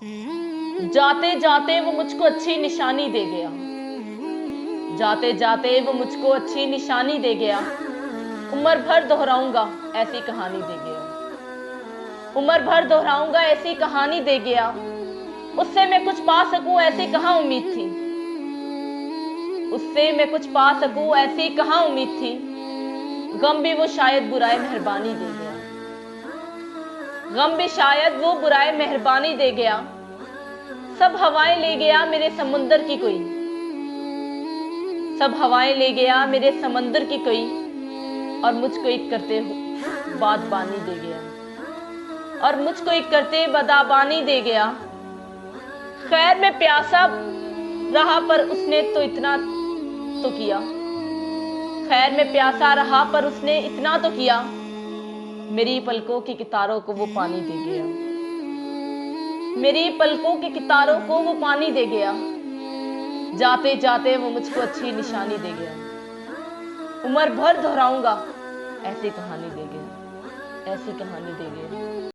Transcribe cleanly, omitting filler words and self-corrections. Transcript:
जाते जाते वो मुझको अच्छी निशानी दे गया। जाते जाते वो मुझको अच्छी निशानी दे गया। उम्र भर दोहराऊंगा ऐसी कहानी दे गया। उम्र भर दोहराऊंगा ऐसी कहानी दे गया। उससे मैं कुछ पा सकूं ऐसी कहां उम्मीद थी। उससे मैं कुछ पा सकूं ऐसी कहां उम्मीद थी। गम भी वो शायद बुराए मेहरबानी दे गया। गम भी शायद वो बुराए मेहरबानी दे गया। सब हवाएं ले गया मेरे समुंदर की कोई। सब हवाएं ले गया मेरे समंदर की कोई। और मुझको एक करते बादबानी दे गया। और मुझको एक करते बदाबानी दे गया। खैर मैं प्यासा रहा पर उसने तो इतना तो किया। खैर मैं प्यासा रहा पर उसने इतना तो किया। मेरी पलकों की कितारों को वो पानी दे गया। मेरी पलकों की कितारों को वो पानी दे गया। जाते जाते वो मुझको अच्छी निशानी दे गया। उम्र भर दोहराऊंगा ऐसी कहानी दे गया। ऐसी कहानी दे गया।